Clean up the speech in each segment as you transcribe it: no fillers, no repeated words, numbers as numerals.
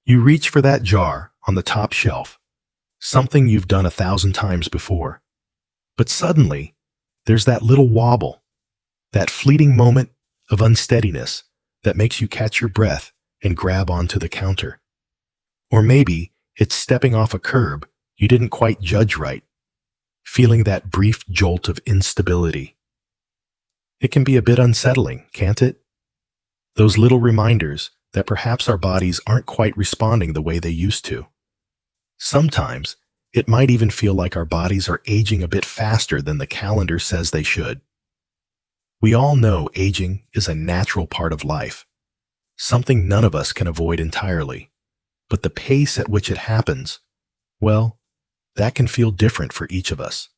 You reach for that jar on the top shelf, something you've done 1,000 times before. But suddenly, there's that little wobble, that fleeting moment of unsteadiness that makes you catch your breath and grab onto the counter. Or maybe it's stepping off a curb you didn't quite judge right, feeling that brief jolt of instability. It can be a bit unsettling, can't it? Those little reminders that perhaps our bodies aren't quite responding the way they used to. Sometimes, it might even feel like our bodies are aging a bit faster than the calendar says they should. We all know aging is a natural part of life, something none of us can avoid entirely. But the pace at which it happens, well, that can feel different for each of us.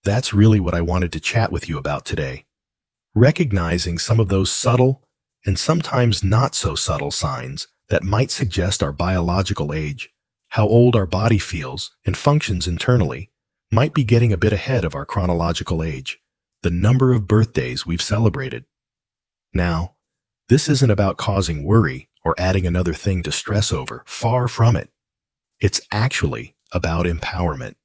That's really what I wanted to chat with you about today. Recognizing some of those subtle and sometimes not so subtle signs that might suggest our biological age, how old our body feels and functions internally, might be getting a bit ahead of our chronological age, the number of birthdays we've celebrated. Now, this isn't about causing worry or adding another thing to stress over. Far from it. It's actually about empowerment.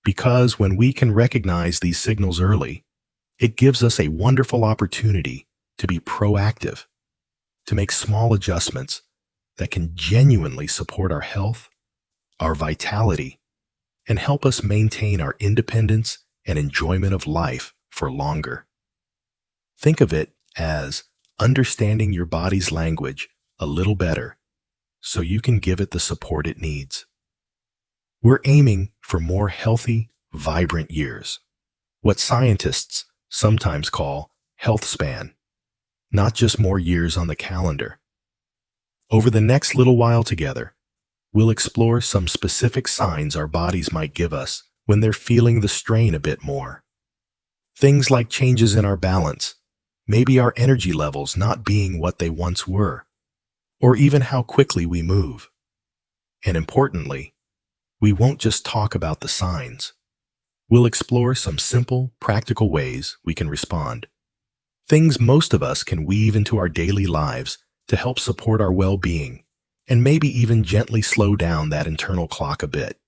Because when we can recognize these signals early, it gives us a wonderful opportunity to be proactive, to make small adjustments that can genuinely support our health, our vitality, and help us maintain our independence and enjoyment of life for longer. Think of it as understanding your body's language a little better so you can give it the support it needs. We're aiming for more healthy, vibrant years, what scientists sometimes call healthspan, not just more years on the calendar. Over the next little while together, we'll explore some specific signs our bodies might give us when they're feeling the strain a bit more. Things like changes in our balance, maybe our energy levels not being what they once were, or even how quickly we move. And importantly, we won't just talk about the signs. We'll explore some simple, practical ways we can respond. Things most of us can weave into our daily lives to help support our well-being and maybe even gently slow down that internal clock a bit.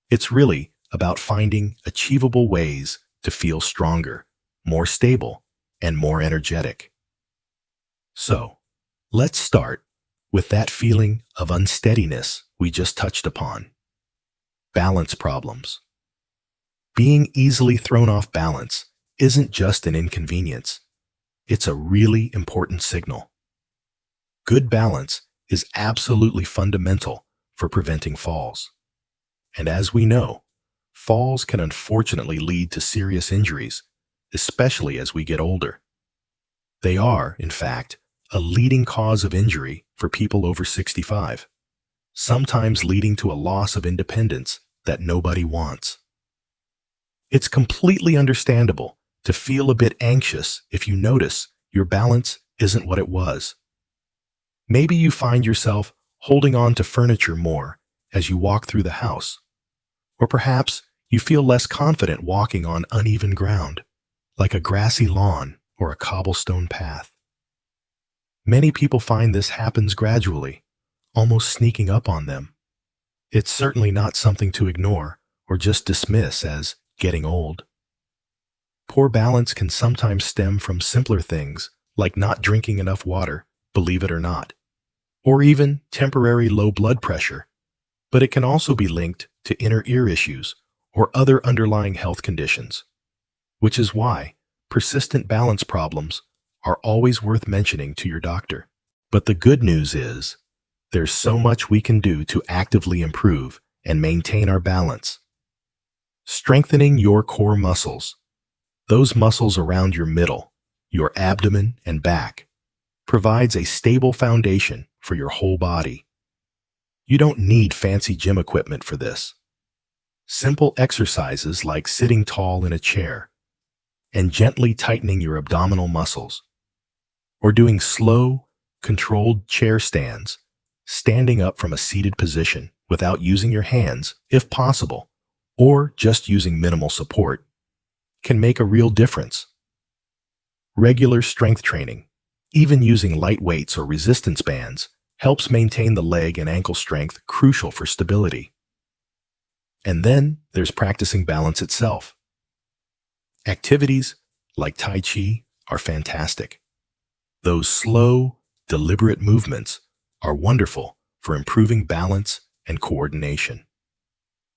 It's really about finding achievable ways to feel stronger, more stable, and more energetic. So, let's start with that feeling of unsteadiness we just touched upon. Balance problems. Being easily thrown off balance isn't just an inconvenience. It's a really important signal. Good balance is absolutely fundamental for preventing falls. And as we know, falls can unfortunately lead to serious injuries, especially as we get older. They are, in fact, a leading cause of injury for people over 65, sometimes leading to a loss of independence that nobody wants. It's completely understandable to feel a bit anxious if you notice your balance isn't what it was. Maybe you find yourself holding on to furniture more as you walk through the house, or perhaps you feel less confident walking on uneven ground, like a grassy lawn or a cobblestone path. Many people find this happens gradually, almost sneaking up on them. It's certainly not something to ignore or just dismiss as getting old. Poor balance can sometimes stem from simpler things like not drinking enough water, believe it or not, or even temporary low blood pressure, but it can also be linked to inner ear issues or other underlying health conditions, which is why persistent balance problems are always worth mentioning to your doctor. But the good news is, there's so much we can do to actively improve and maintain our balance. Strengthening your core muscles, those muscles around your middle, your abdomen and back, provides a stable foundation for your whole body. You don't need fancy gym equipment for this. Simple exercises like sitting tall in a chair and gently tightening your abdominal muscles, or doing slow, controlled chair stands, standing up from a seated position without using your hands, if possible, or just using minimal support, can make a real difference. Regular strength training, even using light weights or resistance bands, helps maintain the leg and ankle strength crucial for stability. And then there's practicing balance itself. Activities like Tai Chi are fantastic. Those slow, deliberate movements are wonderful for improving balance and coordination.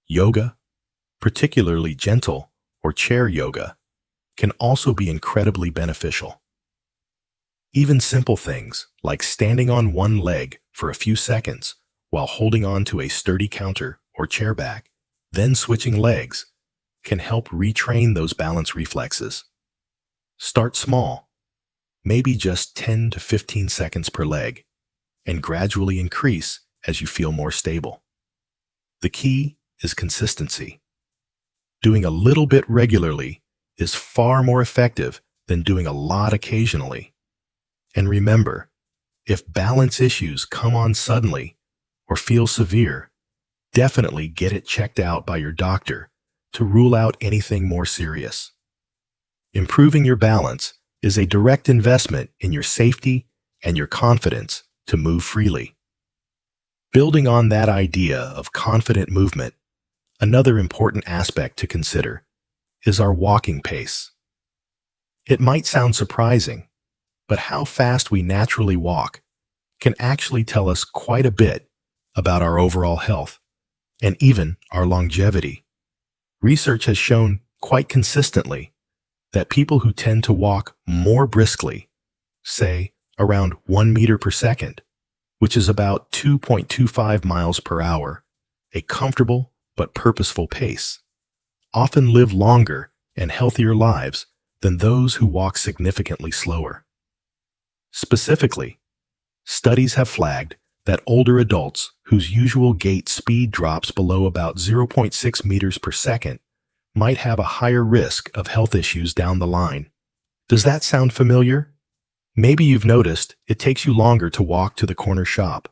Yoga, particularly gentle or chair yoga, can also be incredibly beneficial. Even simple things like standing on one leg for a few seconds while holding on to a sturdy counter or chair back, then switching legs, can help retrain those balance reflexes. Start small, maybe just 10 to 15 seconds per leg, and gradually increase as you feel more stable. The key is consistency. Doing a little bit regularly is far more effective than doing a lot occasionally. And remember, if balance issues come on suddenly or feel severe, definitely get it checked out by your doctor to rule out anything more serious. Improving your balance is a direct investment in your safety and your confidence to move freely. Building on that idea of confident movement, another important aspect to consider is our walking pace. It might sound surprising, but how fast we naturally walk can actually tell us quite a bit about our overall health and even our longevity. Research has shown quite consistently that people who tend to walk more briskly, say around 1 meter per second, which is about 2.25 miles per hour, a comfortable but purposeful pace, often live longer and healthier lives than those who walk significantly slower. Specifically, studies have flagged that older adults whose usual gait speed drops below about 0.6 meters per second might have a higher risk of health issues down the line. Does that sound familiar? Maybe you've noticed it takes you longer to walk to the corner shop,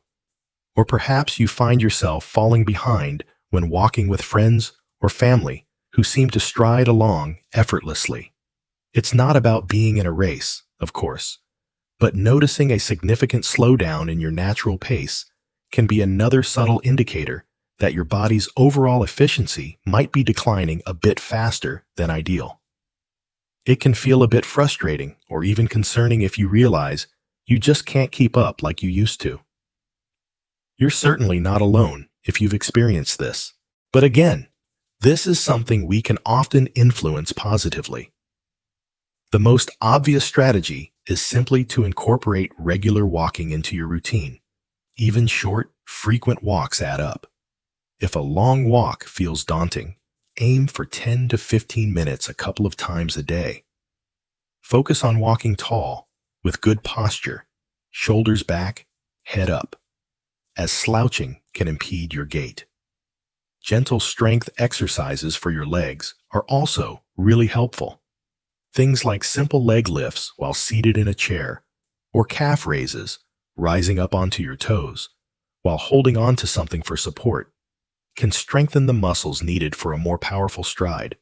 or perhaps you find yourself falling behind when walking with friends or family who seem to stride along effortlessly. It's not about being in a race, of course, but noticing a significant slowdown in your natural pace can be another subtle indicator that your body's overall efficiency might be declining a bit faster than ideal. It can feel a bit frustrating or even concerning if you realize you just can't keep up like you used to. You're certainly not alone if you've experienced this. But again, this is something we can often influence positively. The most obvious strategy is simply to incorporate regular walking into your routine. Even short, frequent walks add up. If a long walk feels daunting, aim for 10 to 15 minutes a couple of times a day. Focus on walking tall, with good posture, shoulders back, head up, as slouching can impede your gait. Gentle strength exercises for your legs are also really helpful. Things like simple leg lifts while seated in a chair, or calf raises, rising up onto your toes, while holding on to something for support, can strengthen the muscles needed for a more powerful stride.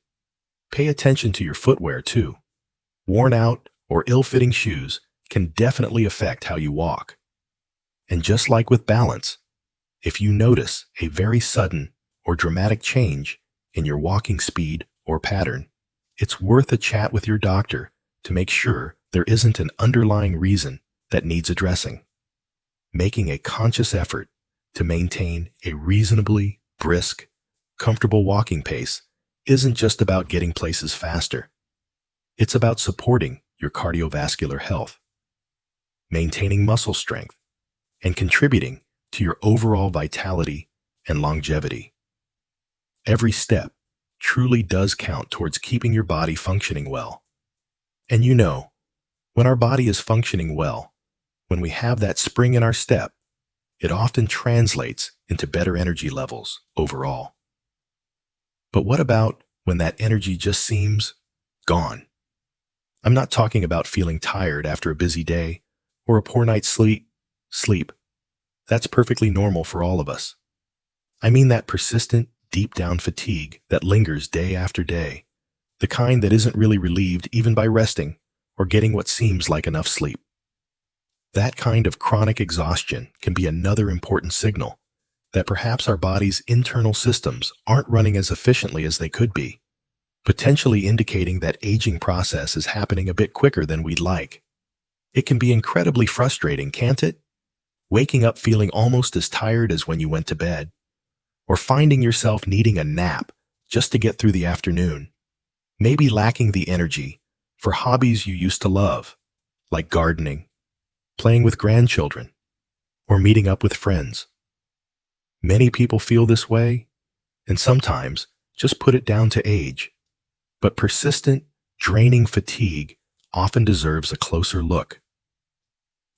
Pay attention to your footwear too. Worn out or ill-fitting shoes can definitely affect how you walk. And just like with balance, if you notice a very sudden or dramatic change in your walking speed or pattern, it's worth a chat with your doctor to make sure there isn't an underlying reason that needs addressing. Making a conscious effort to maintain a reasonably brisk, comfortable walking pace isn't just about getting places faster. It's about supporting your cardiovascular health, maintaining muscle strength, and contributing to your overall vitality and longevity. Every step truly does count towards keeping your body functioning well. And you know, when our body is functioning well, when we have that spring in our step, it often translates into better energy levels overall. But what about when that energy just seems gone? I'm not talking about feeling tired after a busy day or a poor night's sleep. That's perfectly normal for all of us. I mean that persistent, deep-down fatigue that lingers day after day, the kind that isn't really relieved even by resting or getting what seems like enough sleep. That kind of chronic exhaustion can be another important signal that perhaps our body's internal systems aren't running as efficiently as they could be, potentially indicating that aging process is happening a bit quicker than we'd like. It can be incredibly frustrating, can't it? Waking up feeling almost as tired as when you went to bed, or finding yourself needing a nap just to get through the afternoon. Maybe lacking the energy for hobbies you used to love, like gardening, playing with grandchildren, or meeting up with friends. Many people feel this way, and sometimes just put it down to age. But persistent, draining fatigue often deserves a closer look.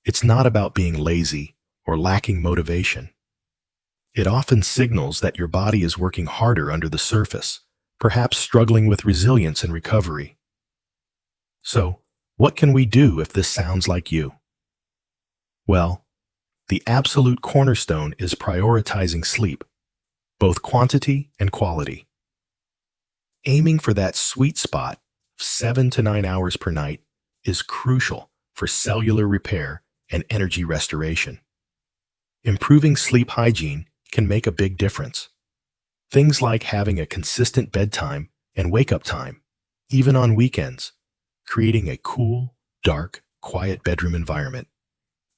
It's not about being lazy or lacking motivation. It often signals that your body is working harder under the surface, perhaps struggling with resilience and recovery. So, what can we do if this sounds like you? Well, the absolute cornerstone is prioritizing sleep, both quantity and quality. Aiming for that sweet spot of 7 to 9 hours per night is crucial for cellular repair and energy restoration. Improving sleep hygiene can make a big difference. Things like having a consistent bedtime and wake-up time, even on weekends, creating a cool, dark, quiet bedroom environment,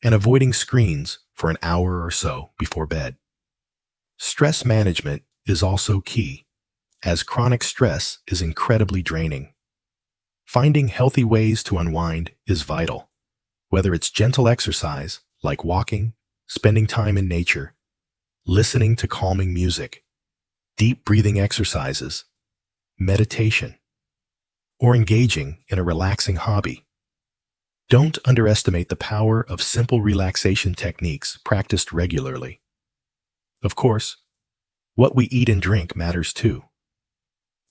and avoiding screens for an hour or so before bed. Stress management is also key, as chronic stress is incredibly draining. Finding healthy ways to unwind is vital, whether it's gentle exercise like walking, spending time in nature, listening to calming music, deep breathing exercises, meditation, or engaging in a relaxing hobby. Don't underestimate the power of simple relaxation techniques practiced regularly. Of course, what we eat and drink matters too.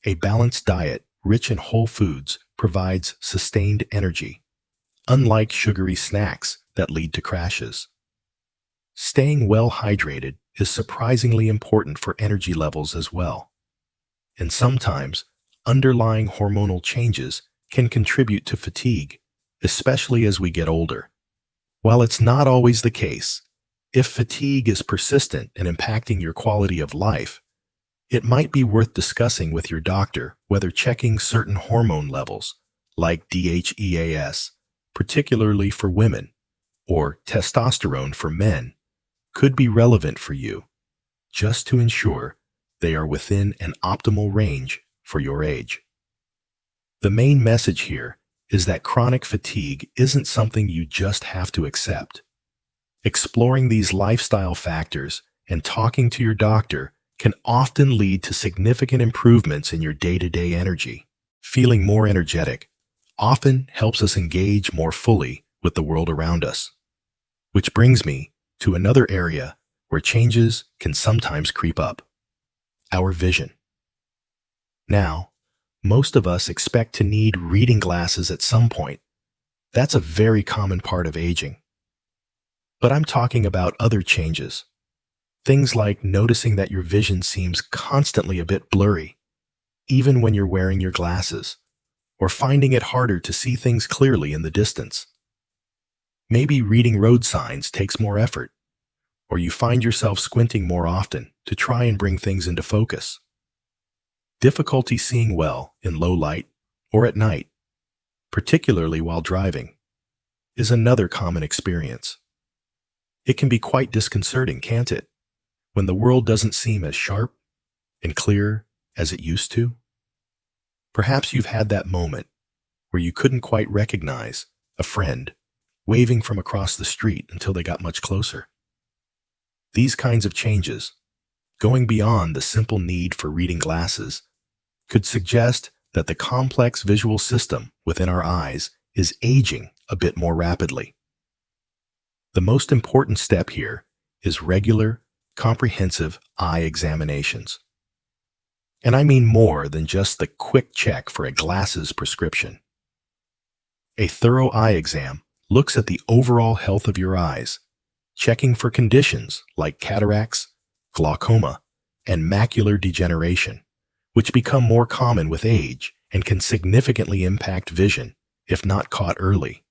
A balanced diet rich in whole foods provides sustained energy, unlike sugary snacks that lead to crashes. Staying well hydrated is surprisingly important for energy levels as well. And sometimes, underlying hormonal changes can contribute to fatigue, especially as we get older. While it's not always the case, if fatigue is persistent and impacting your quality of life, it might be worth discussing with your doctor whether checking certain hormone levels, like DHEAS, particularly for women, or testosterone for men, could be relevant for you, just to ensure they are within an optimal range for your age. The main message here is that chronic fatigue isn't something you just have to accept. Exploring these lifestyle factors and talking to your doctor can often lead to significant improvements in your day-to-day energy. Feeling more energetic often helps us engage more fully with the world around us. Which brings me to another area where changes can sometimes creep up: our vision. Now, most of us expect to need reading glasses at some point. That's a very common part of aging. But I'm talking about other changes. Things like noticing that your vision seems constantly a bit blurry, even when you're wearing your glasses, or finding it harder to see things clearly in the distance. Maybe reading road signs takes more effort, or you find yourself squinting more often to try and bring things into focus. Difficulty seeing well in low light or at night, particularly while driving, is another common experience. It can be quite disconcerting, can't it, when the world doesn't seem as sharp and clear as it used to? Perhaps you've had that moment where you couldn't quite recognize a friend waving from across the street until they got much closer. These kinds of changes, going beyond the simple need for reading glasses, could suggest that the complex visual system within our eyes is aging a bit more rapidly. The most important step here is regular, comprehensive eye examinations. And I mean more than just the quick check for a glasses prescription. A thorough eye exam looks at the overall health of your eyes, checking for conditions like cataracts, glaucoma, and macular degeneration, which become more common with age and can significantly impact vision if not caught early.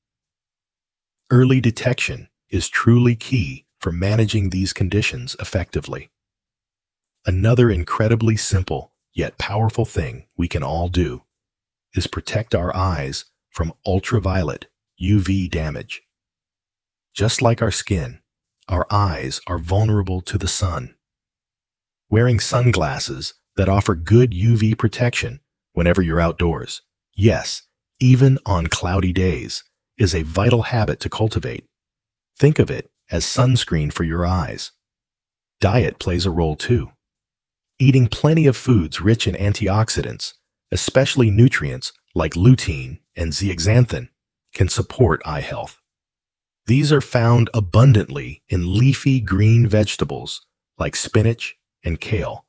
Early detection is truly key for managing these conditions effectively. Another incredibly simple yet powerful thing we can all do is protect our eyes from ultraviolet UV damage. Just like our skin, our eyes are vulnerable to the sun. Wearing sunglasses that offer good UV protection whenever you're outdoors, yes, even on cloudy days, is a vital habit to cultivate. Think of it as sunscreen for your eyes. Diet plays a role too. Eating plenty of foods rich in antioxidants, especially nutrients like lutein and zeaxanthin, can support eye health. These are found abundantly in leafy green vegetables like spinach and kale,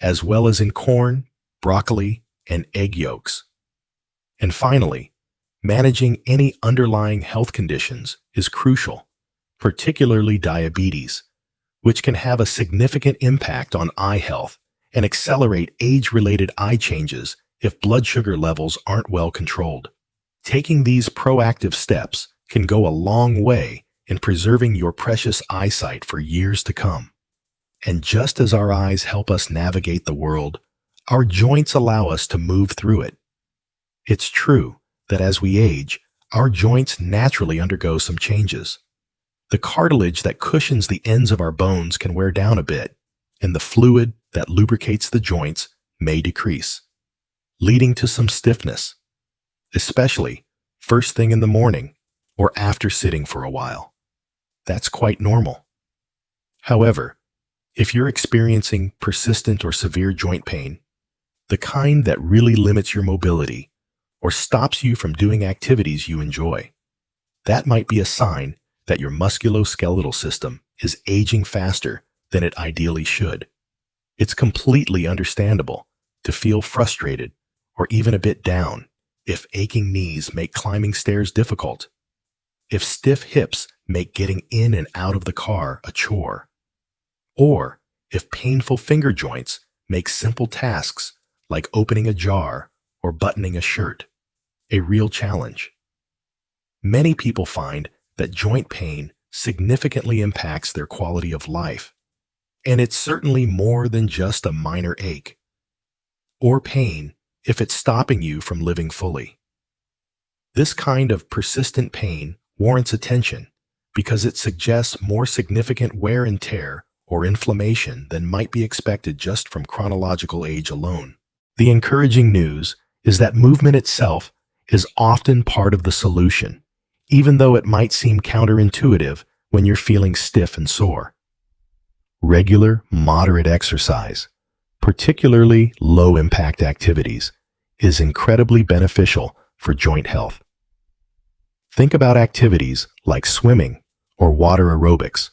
as well as in corn, broccoli, and egg yolks. And finally, managing any underlying health conditions is crucial, particularly diabetes, which can have a significant impact on eye health and accelerate age-related eye changes if blood sugar levels aren't well controlled. Taking these proactive steps can go a long way in preserving your precious eyesight for years to come. And just as our eyes help us navigate the world, our joints allow us to move through it. It's true that as we age, our joints naturally undergo some changes. The cartilage that cushions the ends of our bones can wear down a bit, and the fluid that lubricates the joints may decrease, leading to some stiffness, especially first thing in the morning or after sitting for a while. That's quite normal. However, if you're experiencing persistent or severe joint pain, the kind that really limits your mobility or stops you from doing activities you enjoy, that might be a sign that your musculoskeletal system is aging faster than it ideally should. It's completely understandable to feel frustrated or even a bit down if aching knees make climbing stairs difficult, if stiff hips make getting in and out of the car a chore, or if painful finger joints make simple tasks like opening a jar or buttoning a shirt a real challenge. Many people find that joint pain significantly impacts their quality of life, and it's certainly more than just a minor ache or pain if it's stopping you from living fully. This kind of persistent pain warrants attention because it suggests more significant wear and tear or inflammation than might be expected just from chronological age alone. The encouraging news is that movement itself is often part of the solution, even though it might seem counterintuitive when you're feeling stiff and sore. Regular, moderate exercise, particularly low-impact activities, is incredibly beneficial for joint health. Think about activities like swimming or water aerobics.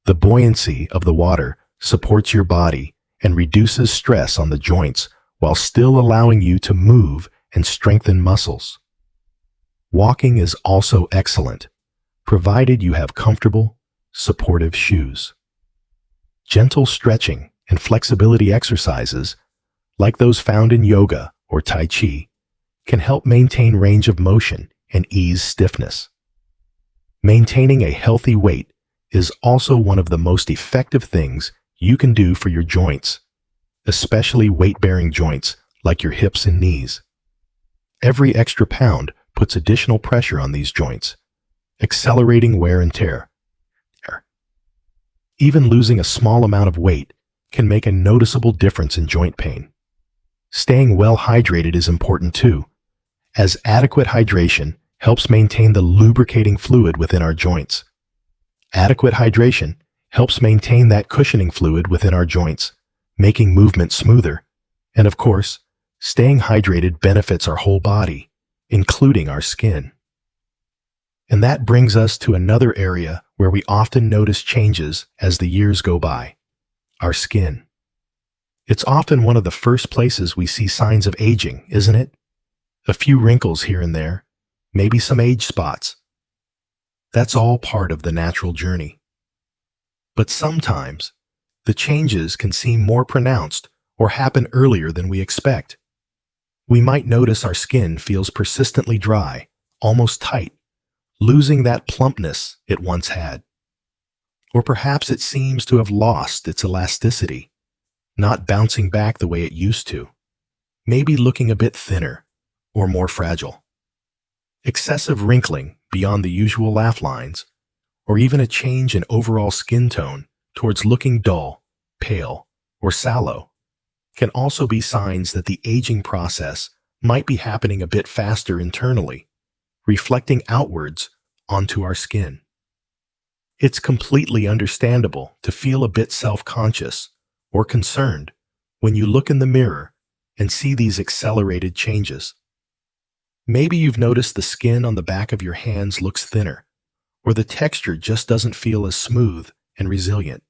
The buoyancy of the water supports your body and reduces stress on the joints while still allowing you to move and strengthen muscles. Walking is also excellent, provided you have comfortable, supportive shoes. Gentle stretching and flexibility exercises, like those found in yoga or Tai Chi, can help maintain range of motion and ease stiffness. Maintaining a healthy weight is also one of the most effective things you can do for your joints, especially weight-bearing joints like your hips and knees. Every extra pound puts additional pressure on these joints, accelerating wear and tear. Even losing a small amount of weight can make a noticeable difference in joint pain. Staying well hydrated is important too, as adequate hydration helps maintain the lubricating fluid within our joints. Adequate hydration helps maintain that cushioning fluid within our joints, making movement smoother. And of course, staying hydrated benefits our whole body, including our skin. And that brings us to another area where we often notice changes as the years go by: our skin. It's often one of the first places we see signs of aging, isn't it? A few wrinkles here and there, maybe some age spots. That's all part of the natural journey. But sometimes, the changes can seem more pronounced or happen earlier than we expect. We might notice our skin feels persistently dry, almost tight, losing that plumpness it once had. Or perhaps it seems to have lost its elasticity, not bouncing back the way it used to, maybe looking a bit thinner or more fragile. Excessive wrinkling beyond the usual laugh lines, or even a change in overall skin tone towards looking dull, pale, or sallow, can also be signs that the aging process might be happening a bit faster internally, reflecting outwards onto our skin. It's completely understandable to feel a bit self-conscious or concerned when you look in the mirror and see these accelerated changes. Maybe you've noticed the skin on the back of your hands looks thinner, or the texture just doesn't feel as smooth and resilient.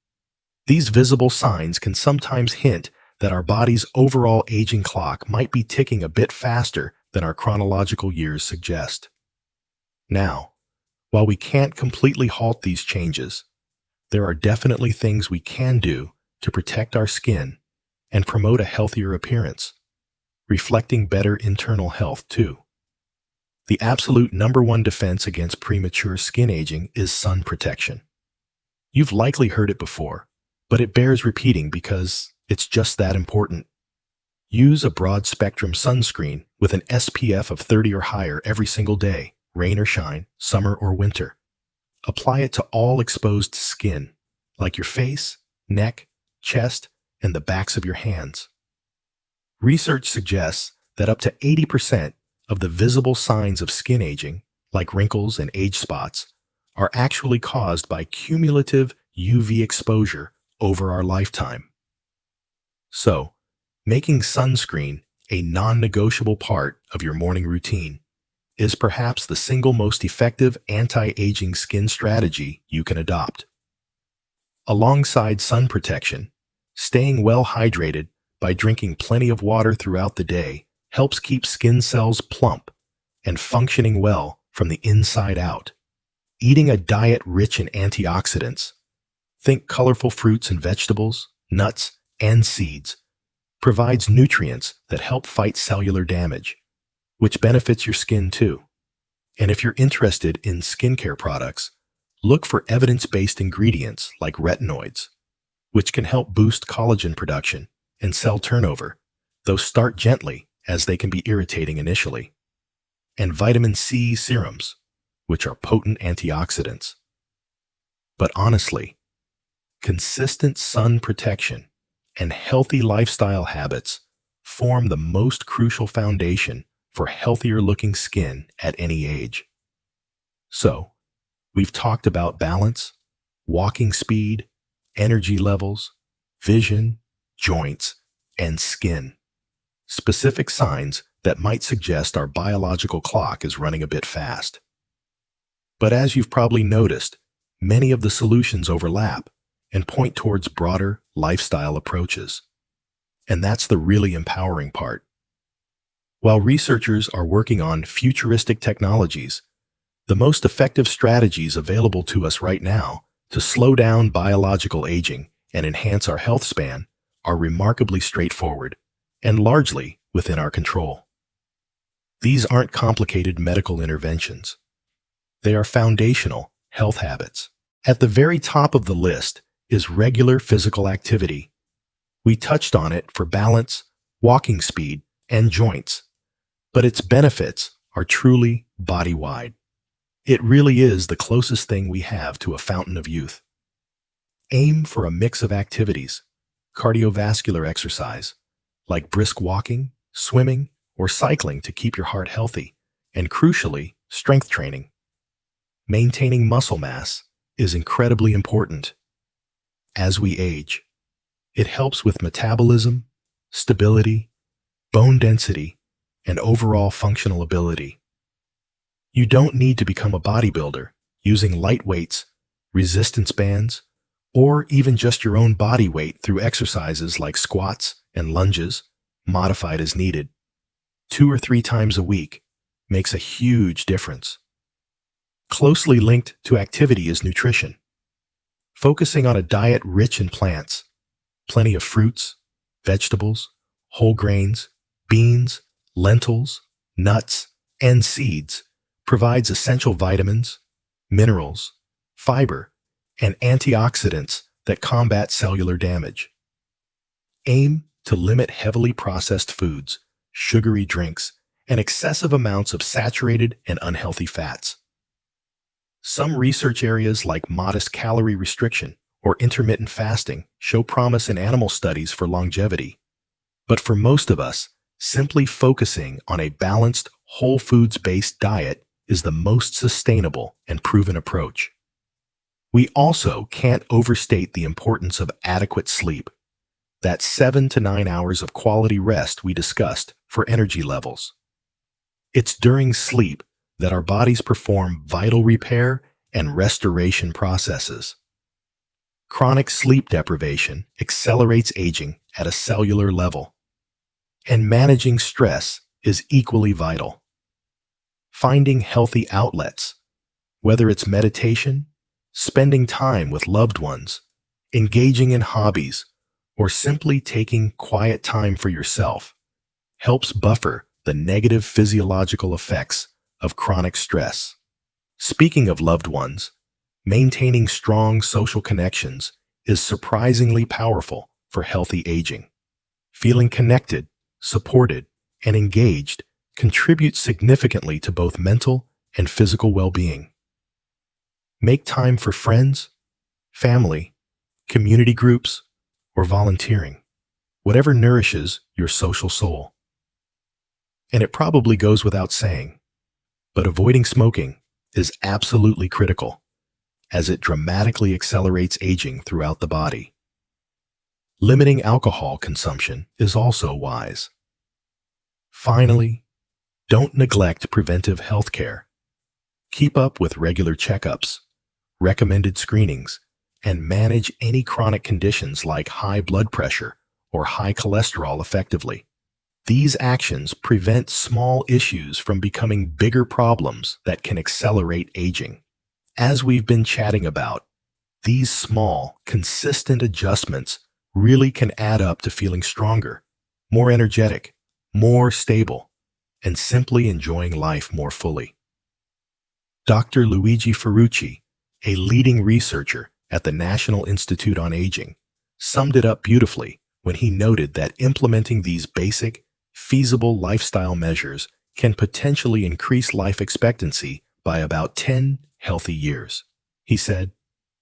These visible signs can sometimes hint that our body's overall aging clock might be ticking a bit faster than our chronological years suggest. Now, while we can't completely halt these changes, there are definitely things we can do to protect our skin and promote a healthier appearance, reflecting better internal health too. The absolute number one defense against premature skin aging is sun protection. You've likely heard it before, but it bears repeating because it's just that important. Use a broad-spectrum sunscreen with an SPF of 30 or higher every single day, rain or shine, summer or winter. Apply it to all exposed skin, like your face, neck, chest, and the backs of your hands. Research suggests that up to 80% of the visible signs of skin aging, like wrinkles and age spots, are actually caused by cumulative UV exposure over our lifetime. So, making sunscreen a non-negotiable part of your morning routine is perhaps the single most effective anti-aging skin strategy you can adopt. Alongside sun protection, staying well hydrated by drinking plenty of water throughout the day helps keep skin cells plump and functioning well from the inside out. Eating a diet rich in antioxidants, think colorful fruits and vegetables, nuts, and seeds, provides nutrients that help fight cellular damage, which benefits your skin too. And if you're interested in skincare products, look for evidence-based ingredients like retinoids, which can help boost collagen production and cell turnover, though start gently as they can be irritating initially. And vitamin C serums, which are potent antioxidants. But honestly, consistent sun protection and healthy lifestyle habits form the most crucial foundation for healthier-looking skin at any age. So, we've talked about balance, walking speed, energy levels, vision, joints, and skin. Specific signs that might suggest our biological clock is running a bit fast. But as you've probably noticed, many of the solutions overlap and point towards broader lifestyle approaches. And that's the really empowering part. While researchers are working on futuristic technologies, the most effective strategies available to us right now to slow down biological aging and enhance our health span are remarkably straightforward and largely within our control. These aren't complicated medical interventions. They are foundational health habits. At the very top of the list is regular physical activity. We touched on it for balance, walking speed, and joints, but its benefits are truly body-wide. It really is the closest thing we have to a fountain of youth. Aim for a mix of activities, cardiovascular exercise, like brisk walking, swimming, or cycling to keep your heart healthy, and crucially, strength training. Maintaining muscle mass is incredibly important. As we age, it helps with metabolism, stability, bone density, and overall functional ability. You don't need to become a bodybuilder using light weights, resistance bands, or even just your own body weight through exercises like squats and lunges, modified as needed. 2 or 3 times a week makes a huge difference. Closely linked to activity is nutrition. Focusing on a diet rich in plants, plenty of fruits, vegetables, whole grains, beans, lentils, nuts, and seeds provides essential vitamins, minerals, fiber, and antioxidants that combat cellular damage. Aim to limit heavily processed foods, sugary drinks, and excessive amounts of saturated and unhealthy fats. Some research areas like modest calorie restriction or intermittent fasting show promise in animal studies for longevity. But for most of us, simply focusing on a balanced, whole foods-based diet is the most sustainable and proven approach. We also can't overstate the importance of adequate sleep, that 7 to 9 hours of quality rest we discussed for energy levels. It's during sleep that our bodies perform vital repair and restoration processes. Chronic sleep deprivation accelerates aging at a cellular level, and managing stress is equally vital. Finding healthy outlets, whether it's meditation, spending time with loved ones, engaging in hobbies, or simply taking quiet time for yourself, helps buffer the negative physiological effects of chronic stress. Speaking of loved ones, maintaining strong social connections is surprisingly powerful for healthy aging. Feeling connected, supported, and engaged contributes significantly to both mental and physical well-being. Make time for friends, family, community groups, or volunteering, whatever nourishes your social soul. And it probably goes without saying, but avoiding smoking is absolutely critical, as it dramatically accelerates aging throughout the body. Limiting alcohol consumption is also wise. Finally, don't neglect preventive health care. Keep up with regular checkups, recommended screenings, and manage any chronic conditions like high blood pressure or high cholesterol effectively. These actions prevent small issues from becoming bigger problems that can accelerate aging. As we've been chatting about, these small, consistent adjustments really can add up to feeling stronger, more energetic, more stable, and simply enjoying life more fully. Dr. Luigi Ferrucci, a leading researcher at the National Institute on Aging, summed it up beautifully when he noted that implementing these basic, feasible lifestyle measures can potentially increase life expectancy by about 10 healthy years. He said,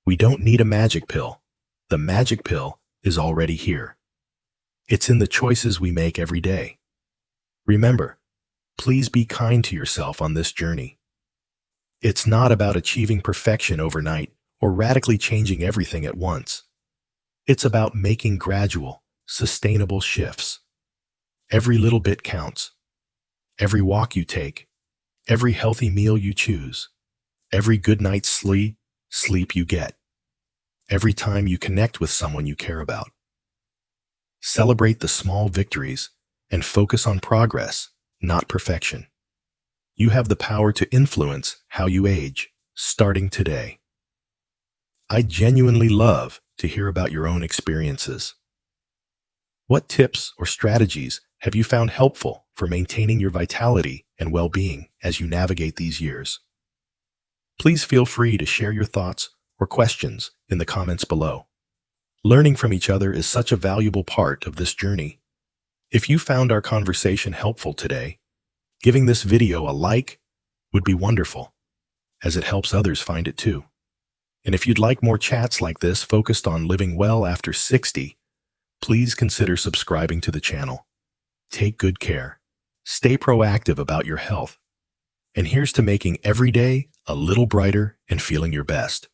"We don't need a magic pill. The magic pill is already here. It's in the choices we make every day." Remember, please be kind to yourself on this journey. It's not about achieving perfection overnight or radically changing everything at once. It's about making gradual, sustainable shifts. Every little bit counts. Every walk you take, every healthy meal you choose, every good night's sleep you get, every time you connect with someone you care about. Celebrate the small victories and focus on progress, not perfection. You have the power to influence how you age, starting today. I genuinely love to hear about your own experiences. What tips or strategies have you found helpful for maintaining your vitality and well-being as you navigate these years? Please feel free to share your thoughts or questions in the comments below. Learning from each other is such a valuable part of this journey. If you found our conversation helpful today, giving this video a like would be wonderful, as it helps others find it too. And if you'd like more chats like this focused on living well after 60, please consider subscribing to the channel. Take good care. Stay proactive about your health. And here's to making every day a little brighter and feeling your best.